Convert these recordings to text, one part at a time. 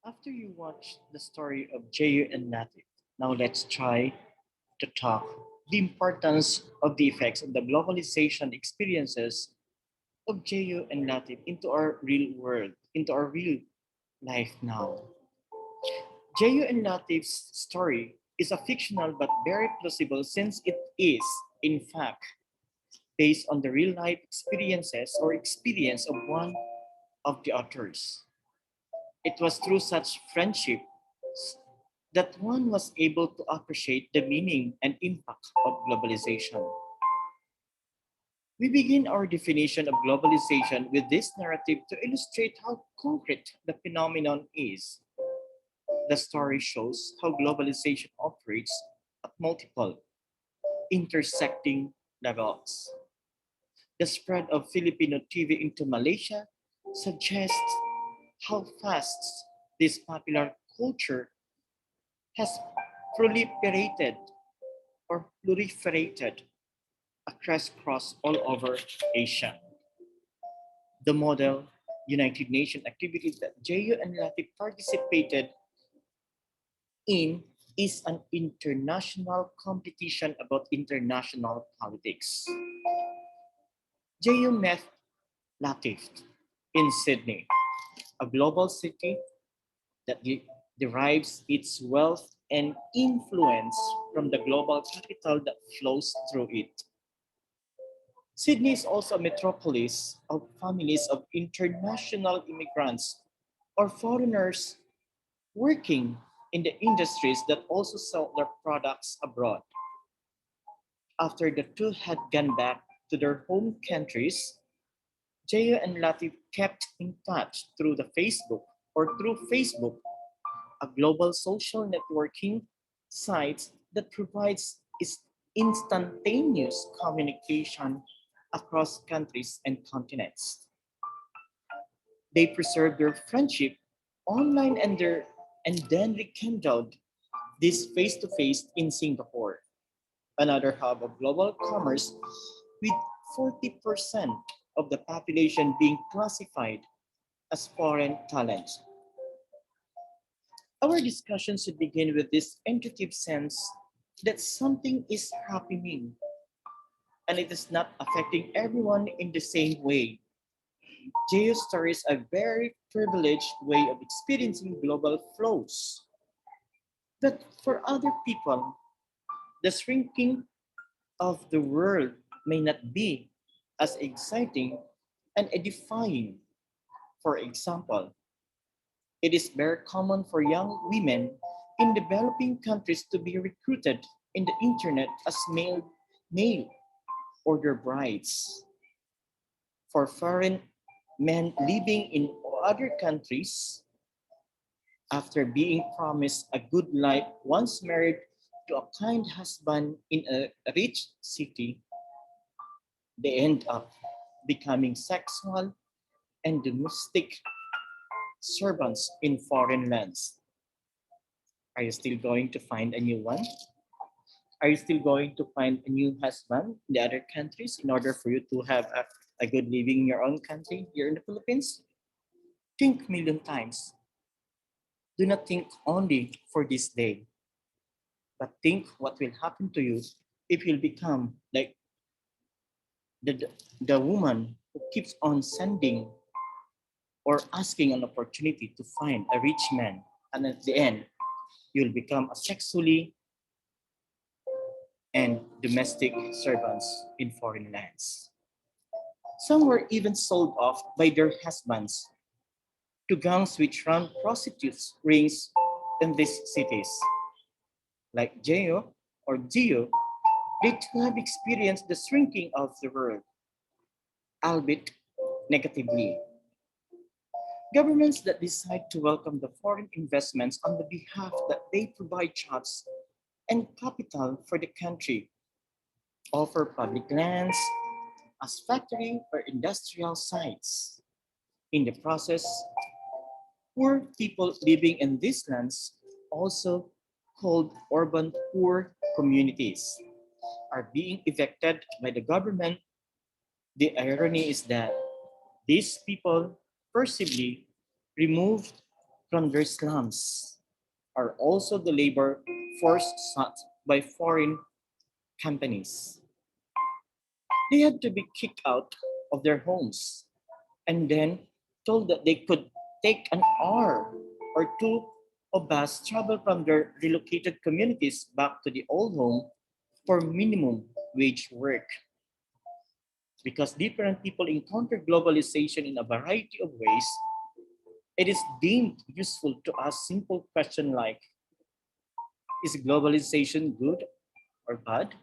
After you watch the story of Jeyu and Natif, now let's try to talk the importance of the effects of the globalization experiences of Jeyu and Natif into our real world, into our real life now. Jeyu and Natif's story is a fictional but very plausible since it is, in fact, based on the real life experiences or experience of one of the authors. It was through such friendship that one was able to appreciate the meaning and impact of globalization. We begin our definition of globalization with this narrative to illustrate how concrete the phenomenon is. The story shows how globalization operates at multiple, intersecting levels. The spread of Filipino TV into Malaysia suggests how fast this popular culture has proliferated proliferated across all over Asia. The model United Nations activities that JU and Latif participated in is an international competition about international politics. JU met Latif in Sydney, a global city that derives its wealth and influence from the global capital that flows through it. Sydney is also a metropolis of families of international immigrants or foreigners working in the industries that also sell their products abroad. After the two had gone back to their home countries, Jaya and Latif kept in touch through Facebook, a global social networking site that provides instantaneous communication across countries and continents. They preserved their friendship online and then rekindled this face to face in Singapore, another hub of global commerce with 40% of the population being classified as foreign talent. Our discussion should begin with this intuitive sense that something is happening and it is not affecting everyone in the same way. Geostory is a very privileged way of experiencing global flows. But for other people, the shrinking of the world may not be as exciting and edifying. For example, it is very common for young women in developing countries to be recruited in the internet as mail order brides. For foreign men living in other countries, after being promised a good life once married to a kind husband in a rich city, they end up becoming sexual and domestic servants in foreign lands. Are you still going to find a new one? Are you still going to find a new husband in the other countries in order for you to have a good living in your own country here in the Philippines? Think million times. Do not think only for this day, but think what will happen to you if you'll become like the, the woman who keeps on sending or asking an opportunity to find a rich man. And at the end, you'll become a sexually and domestic servants in foreign lands. Some were even sold off by their husbands to gangs which run prostitutes rings in these cities. Like Geo or Geo, they too have experienced the shrinking of the world, albeit negatively. Governments that decide to welcome the foreign investments on the behalf that they provide jobs and capital for the country, offer public lands as factory or industrial sites. In the process, poor people living in these lands, also called urban poor communities, are being evicted by the government. The irony is that these people perceivably removed from their slums are also the labor force sought by foreign companies. They had to be kicked out of their homes and then told that they could take an hour or two of bus travel from their relocated communities back to the old home for minimum wage work. Because different people encounter globalization in a variety of ways, it is deemed useful to ask simple questions like, is globalization good or bad?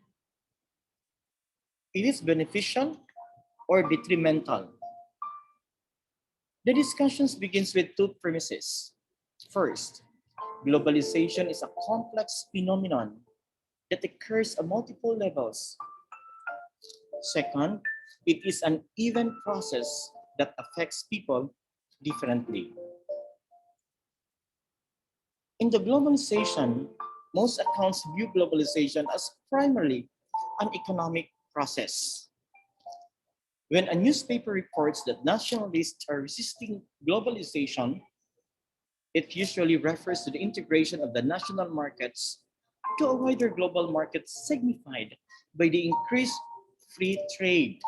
It is beneficial or detrimental? The discussions begins with two premises. First, globalization is a complex phenomenon that occurs at multiple levels. Second, it is an even process that affects people differently. In the globalization, most accounts view globalization as primarily an economic process. When a newspaper reports that nationalists are resisting globalization, it usually refers to the integration of the national markets to a wider global market signified by the increased free trade.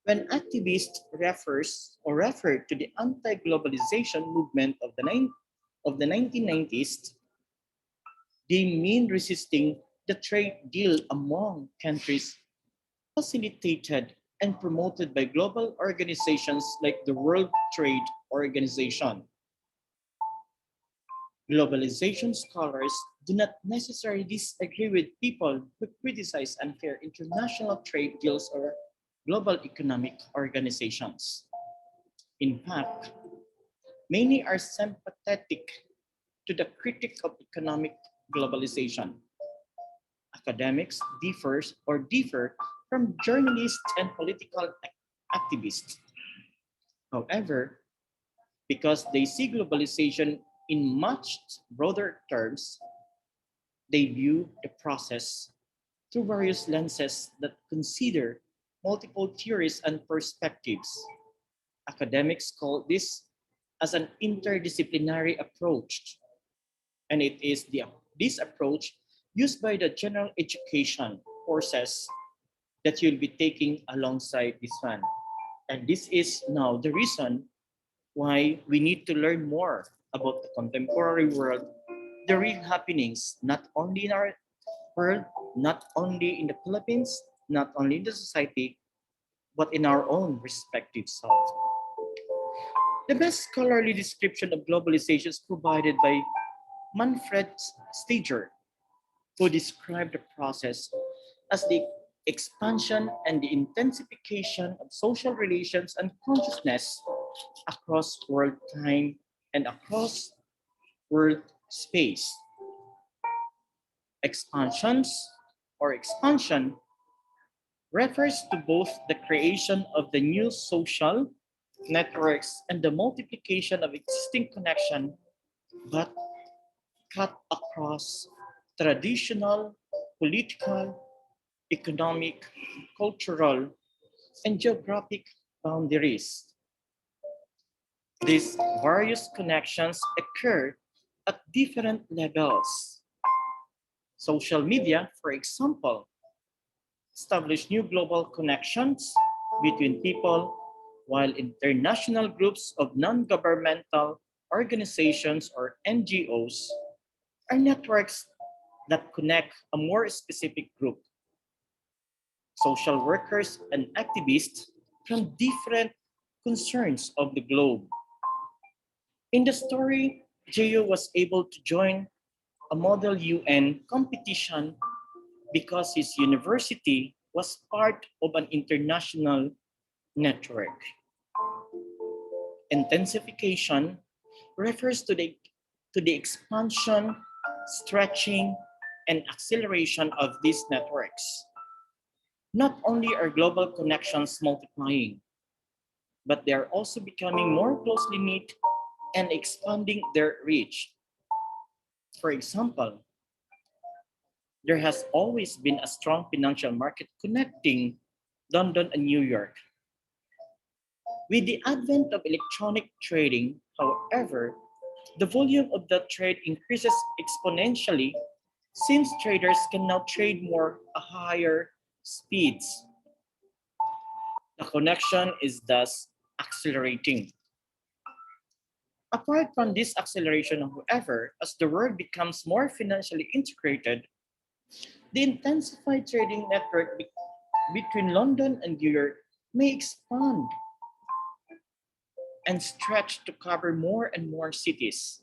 When activists refer to the anti-globalization movement of the 1990s, they mean resisting the trade deal among countries facilitated and promoted by global organizations like the World Trade Organization. Globalization scholars do not necessarily disagree with people who criticize unfair international trade deals or global economic organizations. In fact, many are sympathetic to the critique of economic globalization. Academics differ from journalists and political activists. However, because they see globalization in much broader terms, they view the process through various lenses that consider multiple theories and perspectives. Academics call this as an interdisciplinary approach, and it is this approach used by the general education courses that you'll be taking alongside this one. And this is now the reason why we need to learn more about the contemporary world, the real happenings, not only in our world, not only in the Philippines, not only in the society, but in our own respective self. The best scholarly description of globalization is provided by Manfred Stager, who described the process as the expansion and the intensification of social relations and consciousness across world time and across world space. Expansions or expansion refers to both the creation of the new social networks and the multiplication of existing connection, but cut across traditional, political, economic, cultural, and geographic boundaries. These various connections occur at different levels. Social media, for example, establish new global connections between people, while international groups of non-governmental organizations or NGOs are networks that connect a more specific group. Social workers and activists from different concerns of the globe. In the story, Geo was able to join a Model UN competition because his university was part of an international network. Intensification refers to the expansion, stretching, and acceleration of these networks. Not only are global connections multiplying, but they are also becoming more closely knit and expanding their reach. For example, there has always been a strong financial market connecting London and New York. With the advent of electronic trading, however, The volume of that trade increases exponentially since traders can now trade more at higher speeds. The connection is thus accelerating. Apart from this acceleration, however, as the world becomes more financially integrated, the intensified trading network between London and New York may expand and stretch to cover more and more cities.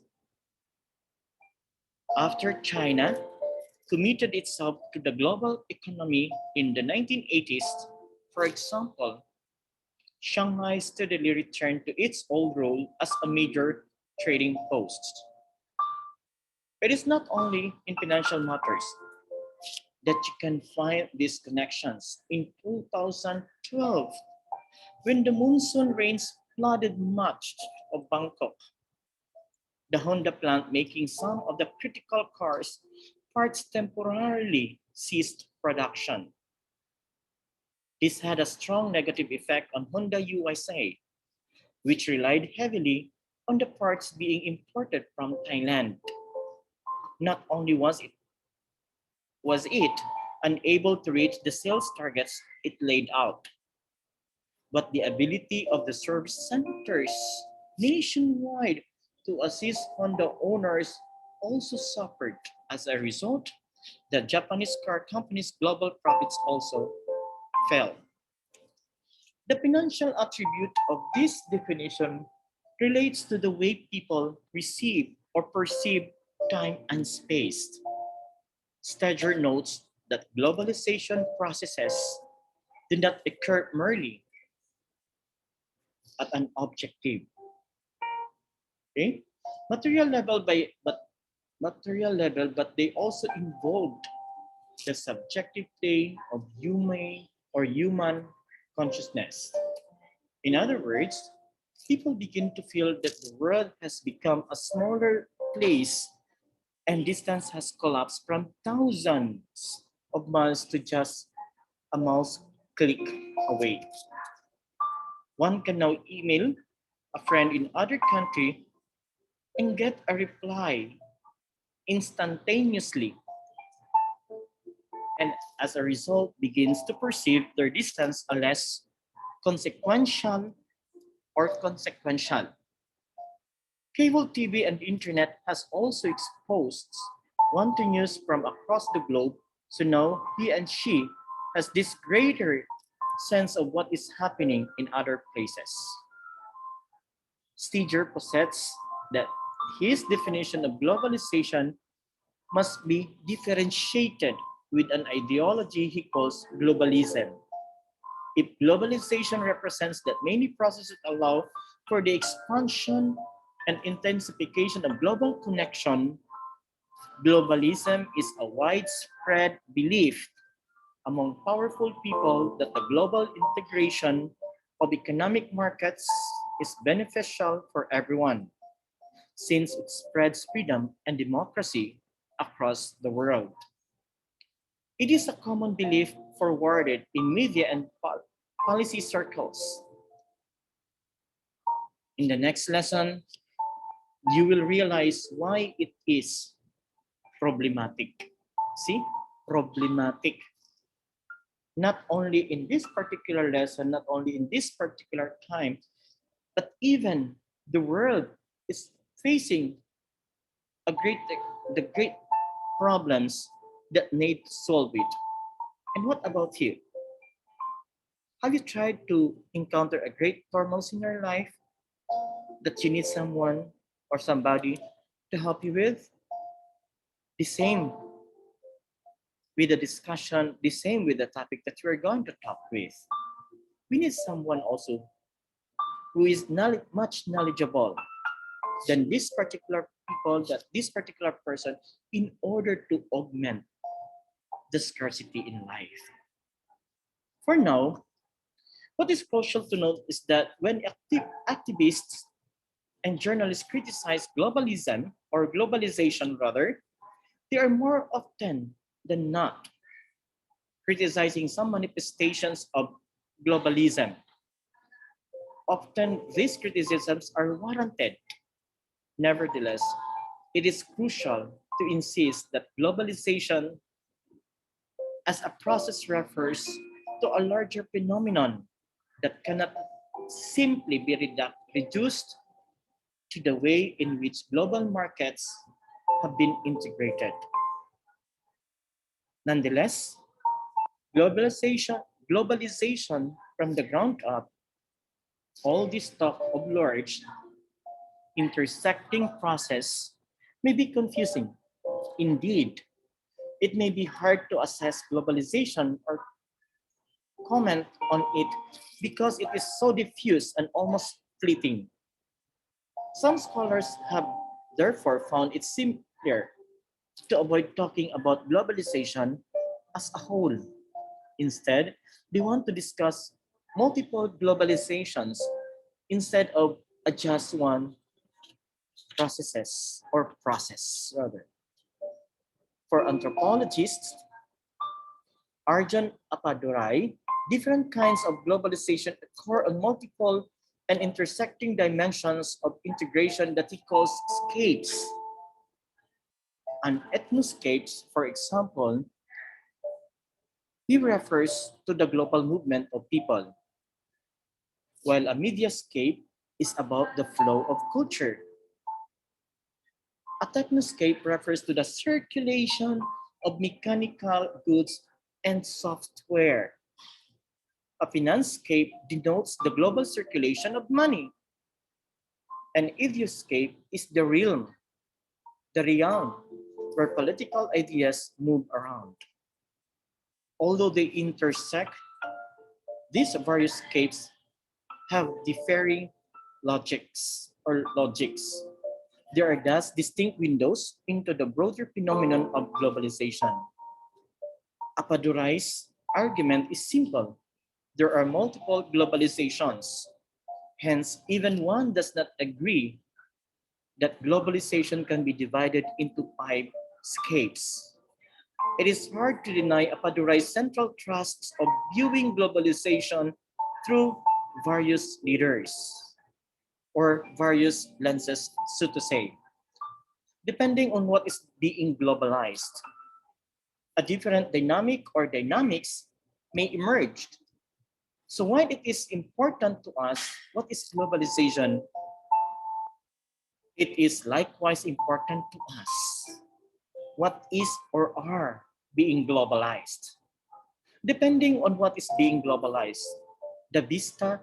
After China committed itself to the global economy in the 1980s, for example, Shanghai steadily returned to its old role as a major trading post. It is not only in financial matters that you can find these connections. In 2012, when the monsoon rains flooded much of Bangkok, the Honda plant making some of the critical cars parts temporarily ceased production. This had a strong negative effect on Honda USA, which relied heavily on the parts being imported from Thailand. Not only was it unable to reach the sales targets it laid out, but the ability of the service centers nationwide to assist Honda owners also suffered. As a result, the Japanese car company's global profits also fell. The financial attribute of this definition relates to the way people receive or perceive time and space. Stager notes that globalization processes do not occur merely at an objective, okay, material level but they also involved the subjective plane of human consciousness. In other words, people begin to feel that the world has become a smaller place and distance has collapsed from thousands of miles to just a mouse click away. One can now email a friend in other country and get a reply instantaneously, and as a result begins to perceive their distance as less consequential or consequential. Cable TV and internet has also exposed one to news from across the globe, so now he and she has this greater sense of what is happening in other places. Steger posits that his definition of globalization must be differentiated with an ideology he calls globalism. If globalization represents that many processes allow for the expansion and intensification of global connection, globalism is a widespread belief among powerful people that the global integration of economic markets is beneficial for everyone, since it spreads freedom and democracy across the world. It is a common belief forwarded in media and policy circles. In the next lesson, you will realize why it is problematic. See, problematic. Not only in this particular lesson, not only in this particular time, but even the world is facing a the great problems that need to solve it. And what about you? Have you tried to encounter a great turmoil in your life that you need someone or somebody to help you with? The same with the discussion, the same with the topic that we're going to talk with. We need someone also who is much knowledgeable than this particular people, that this particular person, in order to augment the scarcity in life. For now, what is crucial to note is that when activists and journalists criticize globalism or globalization rather, they are more often than not criticizing some manifestations of globalism. Often these criticisms are warranted Nevertheless, it is crucial to insist that globalization as a process refers to a larger phenomenon that cannot simply be reduced to the way in which global markets have been integrated. Nonetheless, globalization from the ground up, all this talk of large intersecting process may be confusing. Indeed, it may be hard to assess globalization or comment on it because it is so diffuse and almost fleeting. Some scholars have therefore found it simpler to avoid talking about globalization as a whole. Instead, they want to discuss multiple globalizations instead of a just one process rather. For anthropologists, Arjun Apadurai, different kinds of globalization occur on multiple and intersecting dimensions of integration that he calls scapes. An ethnoscapes, for example, he refers to the global movement of people, while a mediascape is about the flow of culture. A technoscape refers to the circulation of mechanical goods and software. A financescape denotes the global circulation of money. An idioscape is the realm where political ideas move around. Although they intersect, these various scapes have differing logics. There are thus distinct windows into the broader phenomenon of globalization. Apadurai's argument is simple. There are multiple globalizations. Hence, even one does not agree that globalization can be divided into five scapes. It is hard to deny Apadurai's central thrusts of viewing globalization through various leaders or various lenses, so to say, depending on what is being globalized. A different dynamic or dynamics may emerge. So while it is important to us what is globalization, it is likewise important to us what is or are being globalized. Depending on what is being globalized, the vista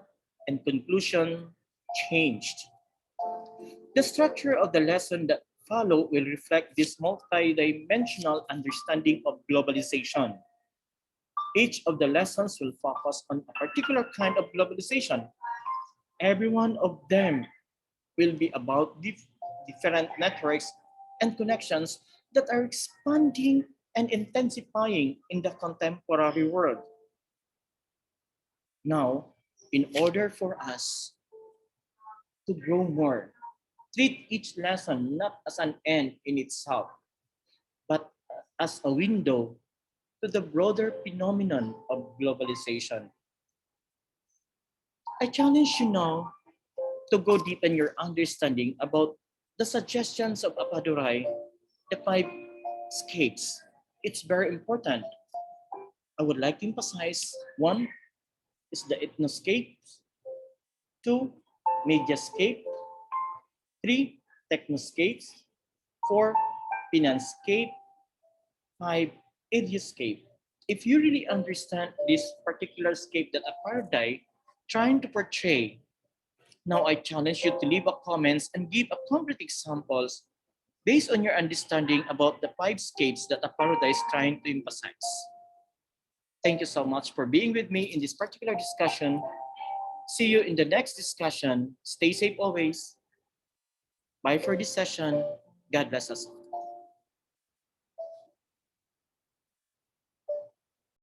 and conclusion changed. The structure of the lesson that follow will reflect this multidimensional understanding of globalization. Each of the lessons will focus on a particular kind of globalization. Every one of them will be about different networks and connections that are expanding and intensifying in the contemporary world. Now, in order for us to grow more, treat each lesson not as an end in itself, but as a window to the broader phenomenon of globalization. I challenge you now to go deep in your understanding about the suggestions of Apadurai, the five scapes. It's very important. I would like to emphasize one is the ethnoscape, two, mediascape, three, technoscapes, four, financescape, five, idioscape. If you really understand this particular scape that Apadurai trying to portray, now I challenge you to leave a comments and give a concrete examples based on your understanding about the five scapes that Apadurai is trying to emphasize. Thank you so much for being with me in this particular discussion. See you in the next discussion. Stay safe always. Bye for this session. God bless us all.